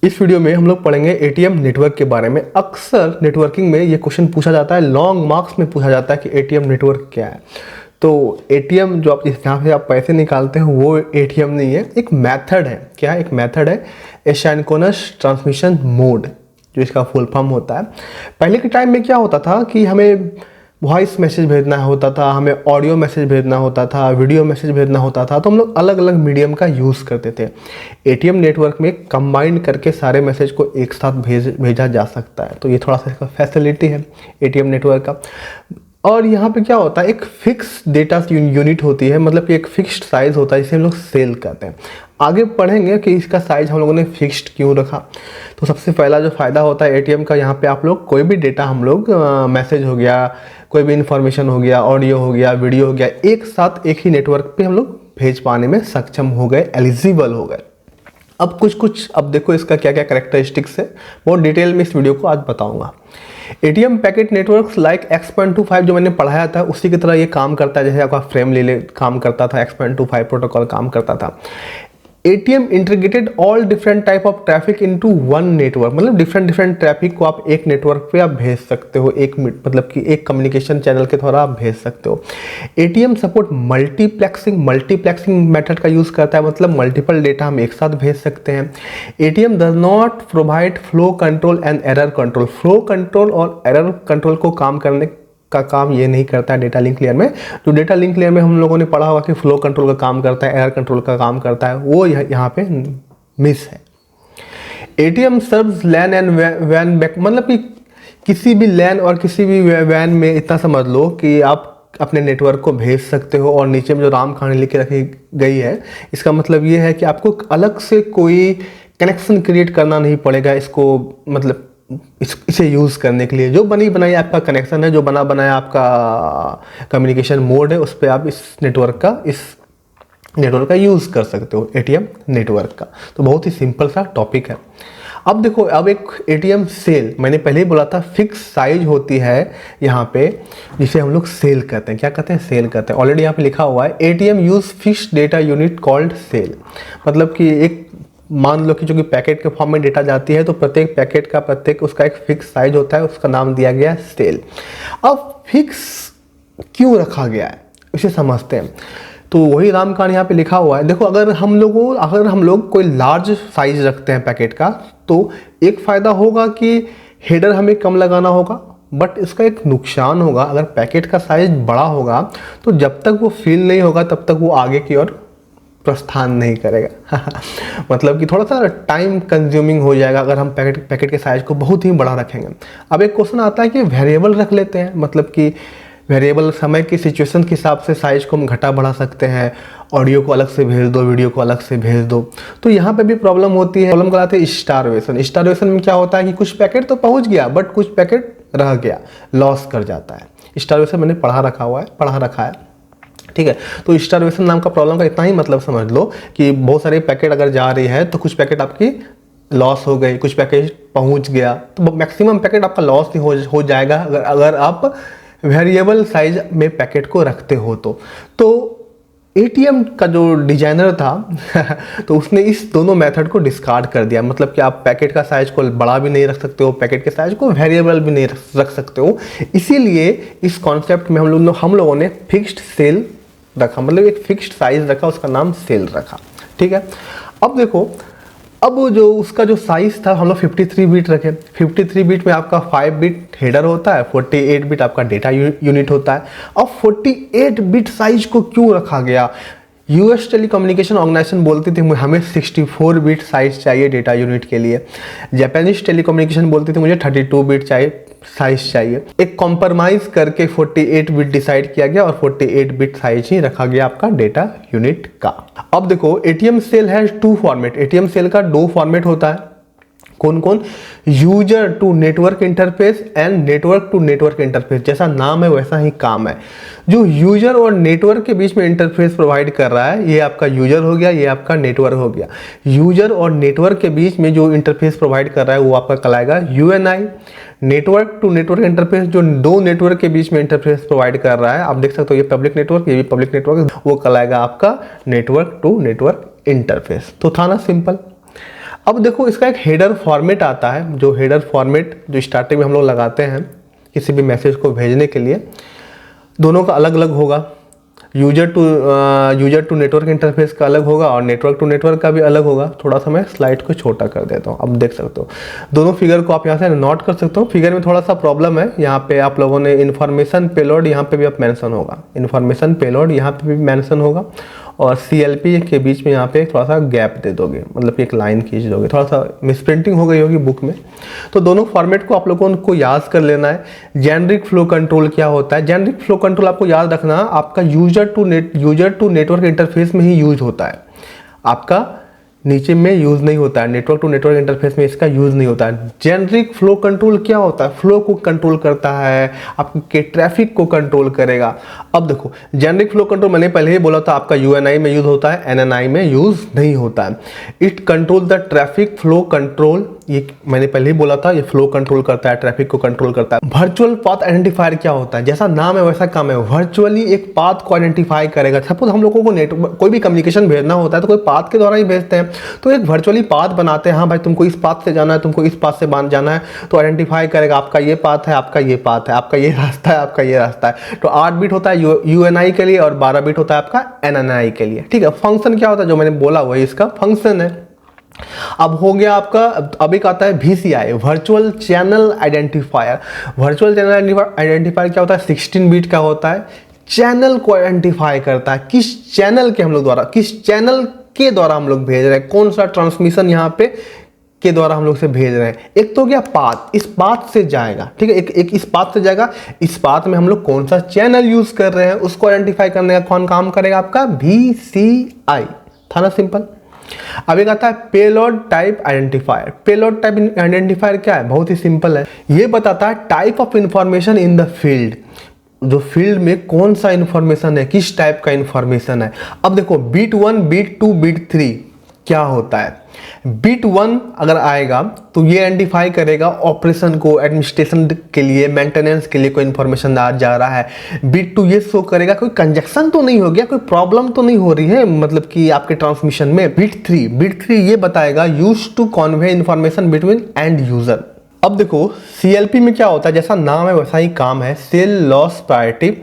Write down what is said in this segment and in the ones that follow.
इस वीडियो में हम लोग पढ़ेंगे एटीएम नेटवर्क के बारे में। अक्सर नेटवर्किंग में ये क्वेश्चन पूछा जाता है, लॉन्ग मार्क्स में पूछा जाता है कि एटीएम नेटवर्क क्या है। तो एटीएम जो आप जहाँ से आप पैसे निकालते हैं वो एटीएम नहीं है, एक मेथड है। क्या है? एक मेथड है, एसिंक्रोनस ट्रांसमिशन मोड, जो इसका फुल फॉर्म होता है। पहले के टाइम में क्या होता था कि हमें वॉइस मैसेज भेजना होता था, हमें ऑडियो मैसेज भेजना होता था, वीडियो मैसेज भेजना होता था, तो हम लोग अलग अलग मीडियम का यूज़ करते थे। एटीएम नेटवर्क में कंबाइन करके सारे मैसेज को एक साथ भेजा जा सकता है, तो ये थोड़ा सा इसका फैसिलिटी है एटीएम नेटवर्क का। और यहाँ पे क्या होता है, एक फिक्स डेटा यूनिट होती है, मतलब कि एक फिक्स्ड साइज़ होता है जिसे हम लोग सेल करते हैं। आगे पढ़ेंगे कि इसका साइज़ हम लोगों ने फिक्स्ड क्यों रखा। तो सबसे पहला जो फ़ायदा होता है एटीएम का, यहाँ पे आप लोग कोई भी डेटा हम लोग मैसेज हो गया, कोई भी इन्फॉर्मेशन हो गया, ऑडियो हो गया, वीडियो हो गया, एक साथ एक ही नेटवर्क पे हम लोग भेज पाने में सक्षम हो गए, एलिजिबल हो गए। अब देखो इसका क्या क्या कैरेक्टरिस्टिक्स है, बहुत डिटेल में इस वीडियो को आज बताऊंगा। ATM packet networks like X.25 जो मैंने पढ़ाया था उसी की तरह ये काम करता है, जैसे आपका फ्रेम रिले काम करता था, X.25 प्रोटोकॉल काम करता था। ATM integrated all different type of traffic into one network, मतलब डिफरेंट ट्रैफिक को आप एक नेटवर्क पे आप भेज सकते हो, मतलब कि एक कम्युनिकेशन चैनल के द्वारा आप भेज सकते हो। एटीएम सपोर्ट मल्टीप्लेक्सिंग मेथड का यूज़ करता है, मतलब मल्टीपल डेटा हम एक साथ भेज सकते हैं। ATM does not provide flow control and error control. Flow control और एरर कंट्रोल को काम करने का काम ये नहीं करता है डेटा लिंक लेयर में। जो डेटा लिंक लेयर में हम लोगों ने पढ़ा होगा कि फ्लो कंट्रोल का काम करता है, एरर कंट्रोल का काम करता है, वो यहाँ पे मिस है। एटीएम सर्व्स लैन एंड वैन बैक, मतलब कि किसी भी लैन और किसी भी वैन में इतना समझ लो कि आप अपने नेटवर्क को भेज सकते हो। और नीचे में जो राम कहानी लिख के रखी गई है, इसका मतलब ये है कि आपको अलग से कोई कनेक्शन क्रिएट करना नहीं पड़ेगा इसको, मतलब इसे यूज़ करने के लिए। जो बनी बनाई आपका कनेक्शन है, जो बना बनाया आपका कम्युनिकेशन मोड है, उस पर आप इस नेटवर्क का यूज़ कर सकते हो, एटीएम नेटवर्क का। तो बहुत ही सिंपल सा टॉपिक है। अब देखो, अब एक एटीएम सेल, मैंने पहले ही बोला था फिक्स साइज होती है यहाँ पे, जिसे हम लोग सेल करते हैं। क्या कहते हैं? सेल करते हैं। ऑलरेडी यहाँ पे लिखा हुआ है ATM use fixed data unit called cell, मतलब कि एक मान लो कि जो कि पैकेट के फॉर्म में डेटा जाती है, तो प्रत्येक पैकेट का उसका एक फिक्स साइज होता है, उसका नाम दिया गया है सेल। अब फिक्स क्यों रखा गया है इसे समझते हैं। तो वही राम कहानी यहाँ पे लिखा हुआ है। देखो, अगर हम लोग कोई लार्ज साइज रखते हैं पैकेट का, तो एक फ़ायदा होगा कि हेडर हमें कम लगाना होगा, बट इसका एक नुकसान होगा। अगर पैकेट का साइज बड़ा होगा तो जब तक वो फिल नहीं होगा तब तक वो आगे की ओर प्रस्थान नहीं करेगा मतलब कि थोड़ा सा टाइम कंज्यूमिंग हो जाएगा अगर हम पैकेट के साइज को बहुत ही बड़ा रखेंगे। अब एक क्वेश्चन आता है कि वेरिएबल रख लेते हैं, मतलब कि वेरिएबल समय की सिचुएशन के हिसाब से साइज को हम घटा बढ़ा सकते हैं, ऑडियो को अलग से भेज दो, वीडियो को अलग से भेज दो। तो यहाँ पे भी प्रॉब्लम होती है। प्रॉब्लम कराते हैं स्टारवेशन में क्या होता है कि कुछ पैकेट तो पहुँच गया बट कुछ पैकेट रह गया, लॉस कर जाता है। स्टारवेशन मैंने पढ़ा रखा है, ठीक है। तो स्टारवेशन नाम का प्रॉब्लम का इतना ही मतलब समझ लो कि बहुत सारे पैकेट अगर जा रही है तो कुछ पैकेट आपकी लॉस हो गई, कुछ पैकेट पहुंच गया, तो मैक्सिमम पैकेट आपका लॉस ही हो जाएगा अगर आप वेरिएबल साइज में पैकेट को रखते हो। तो एटीएम का जो डिजाइनर था तो उसने इस दोनों मेथड को डिस्कार्ड कर दिया, मतलब कि आप पैकेट का साइज को बड़ा भी नहीं रख सकते हो, पैकेट के साइज को वेरिएबल भी नहीं रख सकते हो। इसीलिए इस कॉन्सेप्ट में हम लोगों ने फिक्स्ड सेल रखा, मतलब एक फिक्स्ड साइज रखा, उसका नाम सेल रखा, ठीक है। अब देखो, अब जो उसका जो साइज था हम लोग 53 बिट रखे। 53 बिट में आपका 5 बिट हेडर होता है, 48 बिट आपका डेटा यूनिट होता है। अब 48 बिट साइज को क्यों रखा गया? यूएस टेलीकम्युनिकेशन ऑर्गेनाइजेशन बोलती थी हमें 64 बिट साइज चाहिए डेटा यूनिट के लिए। जापानीज टेलीकम्युनिकेशन बोलती थी मुझे 32 बिट साइज चाहिए। एक कॉम्प्रोमाइज करके 48 बिट डिसाइड किया गया और 48 बिट साइज ही रखा गया आपका डेटा यूनिट का। अब देखो, एटीएम सेल है 2 फॉर्मेट। एटीएम सेल का 2 फॉर्मेट होता है। कौन कौन? User to network interface and network to network interface. जैसा नाम है वैसा ही काम है। जो यूजर और नेटवर्क के बीच में इंटरफेस प्रोवाइड कर रहा है, ये आपका यूजर हो गया, ये आपका नेटवर्क हो गया। यूजर और नेटवर्क के बीच में जो इंटरफेस प्रोवाइड कर रहा है वो आपका कहलाएगा UNI. Network to network interface, जो 2 नेटवर्क के बीच में इंटरफेस प्रोवाइड कर रहा है, आप देख सकते हो ये पब्लिक नेटवर्क, ये भी पब्लिक नेटवर्क, वो कहलाएगा आपका नेटवर्क टू नेटवर्क इंटरफेस। तो था ना सिंपल। अब देखो इसका एक हेडर फॉर्मेट आता है, जो हेडर फॉर्मेट जो स्टार्टिंग में हम लोग लगाते हैं किसी भी मैसेज को भेजने के लिए, दोनों का अलग अलग होगा। यूजर टू नेटवर्क इंटरफेस का अलग होगा और नेटवर्क टू नेटवर्क का भी अलग होगा। थोड़ा सा मैं स्लाइड को छोटा कर देता हूँ, अब देख सकते हो दोनों फिगर को आप यहाँ से नोट कर सकते हो। फिगर में थोड़ा सा प्रॉब्लम है, यहाँ पे आप लोगों ने इन्फॉर्मेशन पेलोड यहाँ पे भी आप मेंशन होगा, इन्फॉर्मेशन पेलोड यहाँ पे भी मेंशन होगा, और CLP के बीच में यहाँ पे थोड़ा सा गैप दे दोगे, मतलब कि एक लाइन खींच दोगे, थोड़ा सा मिसप्रिंटिंग हो गई होगी बुक में। तो दोनों फॉर्मेट को आप लोगों को याद कर लेना है। जेनरिक फ्लो कंट्रोल क्या होता है? जेनरिक फ्लो कंट्रोल आपको याद रखना आपका यूजर टू नेटवर्क इंटरफेस में ही यूज होता है, आपका नीचे में यूज नहीं होता है। नेटवर्क टू नेटवर्क इंटरफेस में इसका यूज नहीं होता है। जेनरिक फ्लो कंट्रोल क्या होता है? फ्लो को कंट्रोल करता है, आपके ट्रैफिक को कंट्रोल करेगा। अब देखो जेनरिक फ्लो कंट्रोल मैंने पहले ही बोला था आपका UNI में यूज होता है, NNI में यूज नहीं होता है। It control the traffic flow control, ये मैंने पहले ही बोला था, ये फ्लो कंट्रोल करता है, ट्रैफिक को कंट्रोल करता है। वर्चुअल पाथ आइडेंटिफायर क्या होता है? जैसा नाम है वैसा काम है, वर्चुअली एक पाथ को आइडेंटिफाई करेगा। सपोज हम लोगों को कोई भी कम्युनिकेशन भेजना होता है तो कोई पाथ के द्वारा ही भेजते हैं, तो एक वर्चुअली पाथ बनाते हैं। हाँ भाई तुमको इस पाथ से जाना है, तुमको इस पाथ से जाना है, तो आइडेंटिफाई करेगा आपका ये पाथ है, आपका ये पाथ है, आपका ये रास्ता है, आपका ये रास्ता है। तो 8 बिट होता है UNI के लिए और 12 बिट होता है आपका NNI के लिए। ठीक है, फंक्शन क्या होता है जो मैंने बोला वही इसका फंक्शन है। अब हो गया आपका, अब एक आता है VCI, virtual channel identifier. Virtual channel identifier क्या होता है? 16 बिट का होता है, चैनल को आइडेंटिफाई करता है, किस चैनल के हम लोग द्वारा, किस चैनल के द्वारा हम लोग भेज रहे हैं, कौन सा ट्रांसमिशन यहाँ पे के द्वारा हम लोग से भेज रहे हैं। एक तो गया पाथ, इस पाथ से जाएगा, ठीक है, एक इस पाथ से जाएगा, इस पाथ में हम लोग कौन सा चैनल यूज कर रहे हैं उसको आइडेंटिफाई करने का कौन काम करेगा? आपका VCI था ना, सिंपल। अब एक आता है payload type identifier. Payload type identifier क्या है? बहुत ही सिंपल है, ये बताता है type of information in the field, जो फील्ड में कौन सा इंफॉर्मेशन है, किस टाइप का इंफॉर्मेशन है। अब देखो बिट 1, बिट 2, बिट 3 क्या होता है? बिट 1 अगर आएगा तो ये आइडेंटिफाई करेगा ऑपरेशन को, एडमिनिस्ट्रेशन के लिए, मेंटेनेंस के लिए कोई इंफॉर्मेशन जा रहा है। बिट 2 ये शो करेगा कोई कंजक्शन तो नहीं हो गया, कोई प्रॉब्लम तो नहीं हो रही है मतलब कि आपके ट्रांसमिशन में। बिट 3 ये बताएगा use to convey information between end user. अब देखो CLP में क्या होता है, जैसा नाम है वैसा ही काम है, सेल लॉस प्रायोरिटी।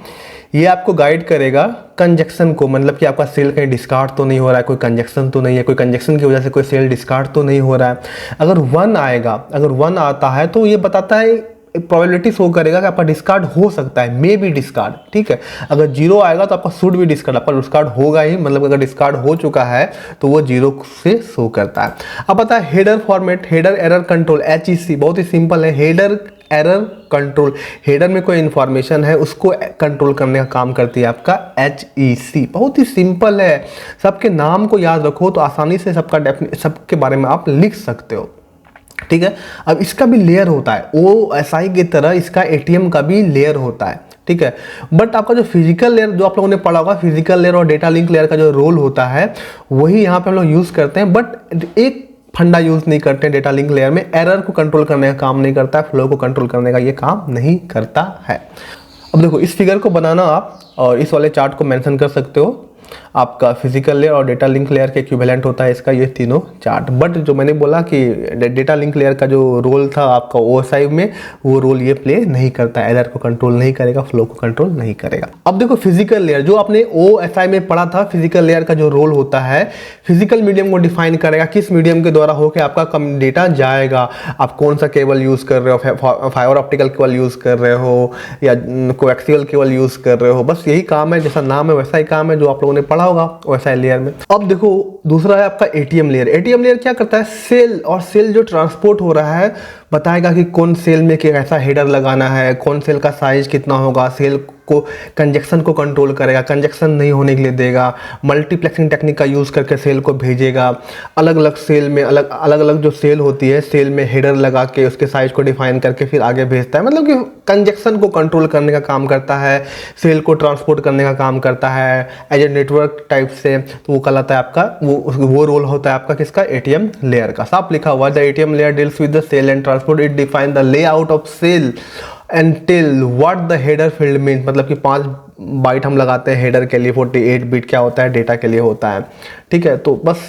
ये आपको गाइड करेगा कंजक्शन को, मतलब कि आपका सेल कहीं डिस्कार्ड तो नहीं हो रहा है, कोई कंजक्शन तो नहीं है, कोई कंजक्शन की वजह से कोई सेल डिस्कार्ड तो नहीं हो रहा है। अगर 1 आएगा, अगर 1 आता है तो ये बताता है, एक प्रोबेबिलिटी शो करेगा कि आपका डिस्कार्ड हो सकता है, मे बी डिस्कार्ड, ठीक है। अगर 0 आएगा तो आपका शुड भी डिस्कार्ड, आपका डिस्कार्ड होगा ही, मतलब अगर डिस्कार्ड हो चुका है तो वो 0 से शो करता है। अब पता है header format, header error control, HEC, बहुत ही सिंपल है। हेडर एरर कंट्रोल, हेडर में कोई इंफॉर्मेशन है उसको कंट्रोल करने का काम करती है आपका HEC। बहुत ही सिंपल है, सबके नाम को याद रखो तो आसानी से सबके बारे में आप लिख सकते हो, ठीक है। अब इसका भी लेयर होता है, OSI की तरह इसका ATM का भी लेयर होता है, ठीक है। बट आपका जो फिजिकल लेयर जो आप लोगों ने पढ़ा होगा, फिजिकल लेयर और डेटा लिंक लेयर का जो रोल होता है वही यहाँ पे हम लोग यूज करते हैं, बट एक फंडा यूज नहीं करते हैं डेटा लिंक लेयर में। एरर को कंट्रोल करने का काम नहीं करता है, फ्लो को कंट्रोल करने का ये काम नहीं करता है। अब देखो इस फिगर को बनाना आप और इस वाले चार्ट को मेंशन कर सकते हो, आपका फिजिकल लेयर और डेटा लिंक लेयर के इक्विवेलेंट होता है इसका ये तीनों चार्ट। बट जो मैंने बोला कि डेटा लिंक लेयर का जो रोल था आपका OSI में, वो रोल ये प्ले नहीं करता है, एरर को कंट्रोल नहीं करेगा, फ्लो को कंट्रोल नहीं करेगा। अब देखो फिजिकल लेयर जो आपने OSI में पढ़ा था, फिजिकल लेयर का जो रोल होता है, फिजिकल मीडियम को डिफाइन करेगा, किस मीडियम के द्वारा होकर आपका डेटा जाएगा, आप कौन सा केबल यूज कर रहे हो, फाइबर ऑप्टिकल केबल यूज कर रहे हो या कोएक्सियल केबल यूज कर रहे हो, बस यही काम है, जैसा नाम है वैसा ही काम है जो आप लोगों ने पढ़ा होगा OSI लेयर में। अब देखो दूसरा है आपका ATM लेयर। ATM लेयर क्या करता है, सेल और सेल जो ट्रांसपोर्ट हो रहा है बताएगा कि कौन सेल में कैसा हेडर लगाना है, कौन सेल का साइज कितना होगा, सेल को कंजक्शन को कंट्रोल करेगा, कंजक्शन नहीं होने के लिए देगा, मल्टीप्लेक्सिंग टेक्निक का यूज़ करके सेल को भेजेगा, अलग अलग सेल में अलग अलग जो सेल होती है सेल में हेडर लगा के उसके साइज को डिफाइन करके फिर आगे भेजता है, मतलब कि कंजक्शन को कंट्रोल करने का काम करता है, सेल को ट्रांसपोर्ट करने का काम करता है एज ए नेटवर्क टाइप से। तो वो कहलाता है आपका वो रोल होता है आपका किसका, ATM लेयर का। साफ लिखा हुआ the ATM layer deals with the cell and transport, it define the layout of cell and tell what the header field means, मतलब कि 5 बाइट हम लगाते हैं हेडर के लिए, 48 बिट क्या होता है डेटा के लिए होता है, ठीक है। तो बस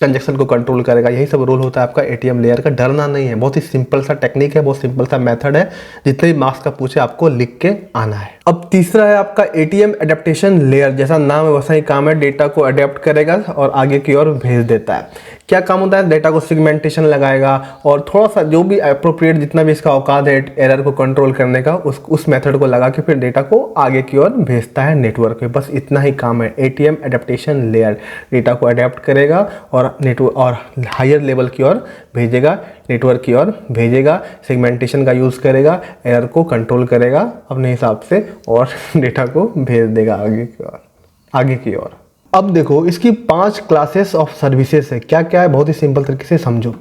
ट्रांजेक्शन को कंट्रोल करेगा। यही सब रोल होता है आपका एटीएम लेयर का। डरना नहीं है, बहुत ही सिंपल सा टेक्निक है, बहुत सिंपल सा मेथड है। जितने भी मार्क्स का पूछे आपको लिख के आना है। अब तीसरा है आपका एटीएम एडेप्टेशन लेयर। जैसा नाम है वैसा ही काम है, डेटा को अडेप्ट करेगा और आगे की ओर भेज देता है। क्या काम होता है, डेटा को सेगमेंटेशन लगाएगा और थोड़ा सा जो भी अप्रोप्रिएट जितना भी इसका औकात है एरर को कंट्रोल करने का, उस मेथड को लगा के फिर डेटा को आगे की ओर भेजता है नेटवर्क पे। बस इतना ही काम है एटीएम एडेप्टेशन लेयर। डेटा को अडेप्ट करेगा और नेटवर्क और हायर लेवल की ओर भेजेगा, नेटवर्क की ओर भेजेगा, सेगमेंटेशन का यूज़ करेगा, एरर को कंट्रोल करेगा अपने हिसाब से और डेटा को भेज देगा आगे की ओर। अब देखो इसकी 5 क्लासेस ऑफ सर्विसेज है। क्या क्या है, बहुत ही सिंपल तरीके से समझो।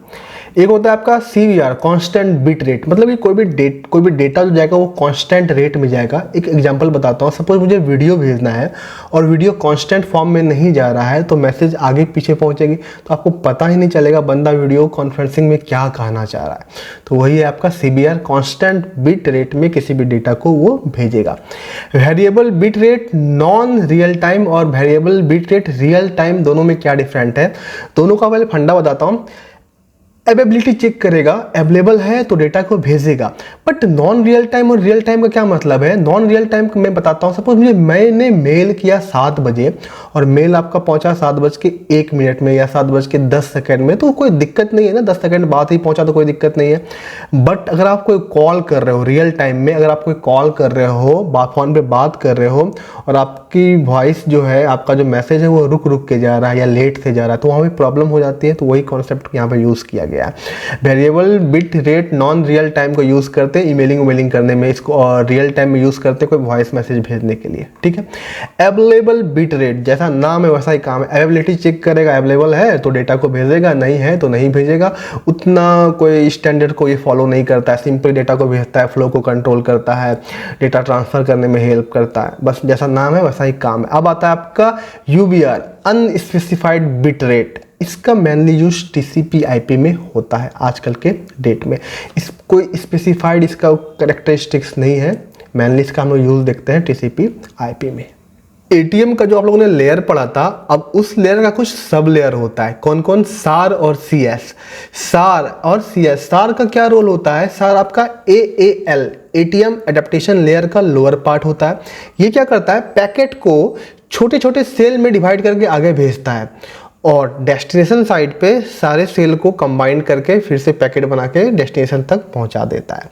एक होता है आपका CBR, कांस्टेंट बिट रेट, मतलब कि कोई भी डेटा जो जाएगा वो कांस्टेंट रेट में जाएगा। एक एग्जांपल बताता हूँ, सपोज मुझे वीडियो भेजना है और वीडियो कांस्टेंट फॉर्म में नहीं जा रहा है तो मैसेज आगे पीछे पहुंचेगी तो आपको पता ही नहीं चलेगा बंदा वीडियो कॉन्फ्रेंसिंग में क्या कहना चाह रहा है। तो वही है आपका CBR, कांस्टेंट बिट रेट में किसी भी डेटा को वो भेजेगा। Variable bit rate non real time और variable bit rate real time, दोनों में क्या डिफरेंट है, दोनों का पहले फंडा बताता हूँ। अवेलेबिलिटी चेक करेगा, अवेलेबल है तो डेटा को भेजेगा। बट नॉन रियल टाइम और रियल टाइम का क्या मतलब है? नॉन रियल टाइम मैं बताता हूँ। सपोज मैंने मेल किया 7 बजे और मेल आपका पहुंचा 7:01 में या 7:10 में, तो कोई दिक्कत नहीं है ना, 10 सेकंड बाद ही पहुंचा तो कोई दिक्कत नहीं है। बट अगर आप कोई कॉल कर रहे हो रियल टाइम में, अगर आप कोई कॉल कर रहे हो, फोन पे बात कर रहे हो और आपकी वॉइस जो है, आपका जो मैसेज है वो रुक के जा रहा है या लेट से जा रहा है, तो वहाँ भी प्रॉब्लम हो जाती है। तो वही कॉन्सेप्ट यहाँ पर यूज़ किया गया। Variable bit rate non real time को यूज करते हैं ईमेलिंग करने में, इसको और रियल टाइम में यूज करते हैं कोई वॉइस मैसेज भेजने के लिए। ठीक है। अवेलेबल बिट रेट, जैसा नाम है वैसा ही काम है। अवेलेबिलिटी चेक करेगा, अवेलेबल है तो डेटा को भेजेगा, नहीं है तो नहीं भेजेगा। उतना कोई स्टैंडर्ड को ये फॉलो नहीं करता है, सिंपल डेटा को भेजता है, फ्लो को कंट्रोल करता है, डेटा ट्रांसफर करने में हेल्प करता है। बस जैसा नाम है वैसा ही काम है। अब आता है आपका UBR, अनस्पेसिफाइड बिट रेट। इसका मेनली यूज TCP/IP में होता है आजकल के डेट में। इस कोई स्पेसिफाइड इसका कैरेक्टरिस्टिक्स नहीं है, मेनली इसका हम लोग यूज देखते हैं TCP/IP में। एटीएम का जो आप लोगों ने लेयर पढ़ा था, अब उस लेयर का कुछ सब लेयर होता है। कौन कौन? SAR और CS। SAR और CS, SAR का क्या रोल होता है? SAR आपका AAL, एटीएम एडेप्टेशन लेयर का लोअर पार्ट होता है। ये क्या करता है, पैकेट को छोटे छोटे सेल में डिवाइड करके आगे भेजता है और डेस्टिनेशन साइड पे सारे सेल को कंबाइन करके फिर से पैकेट बना के डेस्टिनेशन तक पहुंचा देता है।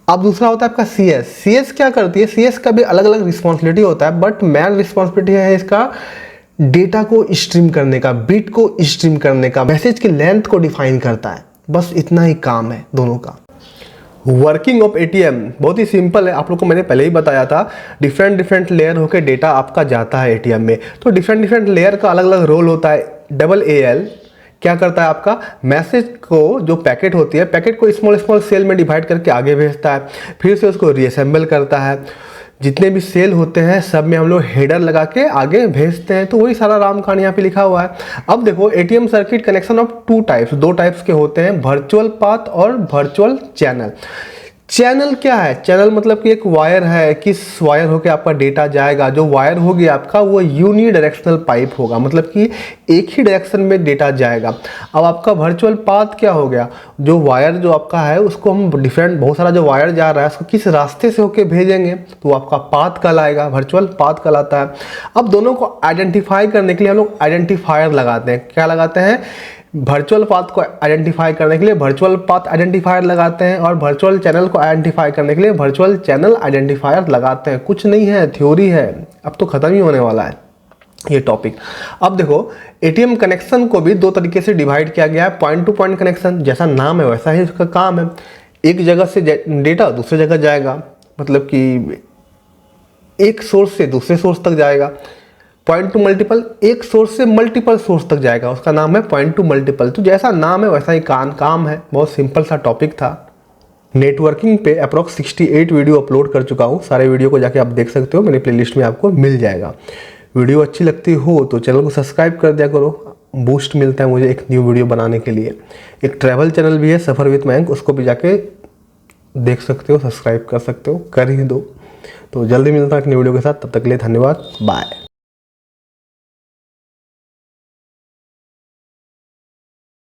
अब दूसरा होता है आपका CS। CS क्या करती है? CS का भी अलग अलग रिस्पॉन्सिबिलिटी होता है, बट मेन रिस्पॉन्सिबिलिटी है इसका डेटा को स्ट्रीम करने का, बिट को स्ट्रीम करने का, मैसेज की लेंथ को डिफाइन करता है। बस इतना ही काम है दोनों का। वर्किंग ऑफ एटीएम बहुत ही सिंपल है, आप लोग को मैंने पहले ही बताया था। डिफरेंट लेयर होकर डेटा आपका जाता है एटीएम में, तो डिफरेंट लेयर का अलग अलग रोल होता है। AAL क्या करता है, आपका मैसेज को जो पैकेट होती है, पैकेट को स्मॉल सेल में डिवाइड करके आगे भेजता है, फिर से उसको रीअसेंबल करता है। जितने भी सेल होते हैं सब में हम लोग हेडर लगा के आगे भेजते हैं। तो वही सारा राम कहानी यहाँ पे लिखा हुआ है। अब देखो ATM circuit connection of 2 types, 2 types के होते हैं, वर्चुअल पाथ और वर्चुअल चैनल। चैनल क्या है? चैनल मतलब कि एक वायर है, किस वायर होके आपका डेटा जाएगा। जो वायर होगी आपका वो यूनिडायरेक्शनल पाइप होगा, मतलब कि एक ही डायरेक्शन में डेटा जाएगा। अब आपका वर्चुअल पाथ क्या हो गया, जो वायर जो आपका है उसको हम डिफरेंट, बहुत सारा जो वायर जा रहा है उसको किस रास्ते से होके भेजेंगे तो वो आपका पाथ कहलाएगा, वर्चुअल पाथ कहलाता है। अब दोनों को आइडेंटिफाई करने के लिए हम लोग आइडेंटिफायर लगाते हैं। क्या लगाते हैं? वर्चुअल पाथ को आइडेंटिफाई करने के लिए वर्चुअल पाथ आइडेंटिफायर लगाते हैं और वर्चुअल चैनल को आइडेंटिफाई करने के लिए वर्चुअल चैनल आइडेंटिफायर लगाते हैं। कुछ नहीं है, थ्योरी है, अब तो खत्म ही होने वाला है ये टॉपिक। अब देखो एटीएम कनेक्शन को भी 2 तरीके से डिवाइड किया गया है। पॉइंट टू पॉइंट कनेक्शन, जैसा नाम है वैसा ही इसका काम है। एक जगह से डेटा दूसरी जगह जाएगा, मतलब कि एक सोर्स से दूसरे सोर्स तक जाएगा। पॉइंट टू मल्टीपल, एक सोर्स से मल्टीपल सोर्स तक जाएगा, उसका नाम है पॉइंट टू मल्टीपल। तो जैसा नाम है वैसा ही काम है। बहुत सिंपल सा टॉपिक था। नेटवर्किंग पे अप्रॉक्स 68 वीडियो अपलोड कर चुका हूँ, सारे वीडियो को जाके आप देख सकते हो, मेरे प्लेलिस्ट में आपको मिल जाएगा। वीडियो अच्छी लगती हो तो चैनल को सब्सक्राइब कर दिया करो, बूस्ट मिलता है मुझे एक न्यू वीडियो बनाने के लिए। एक ट्रैवल चैनल भी है सफ़र विद मयंक, उसको भी जाके देख सकते हो, सब्सक्राइब कर सकते हो, कर ही दो। तो जल्दी मिलता है एक न्यू वीडियो के साथ, तब तक के लिए धन्यवाद, बाय।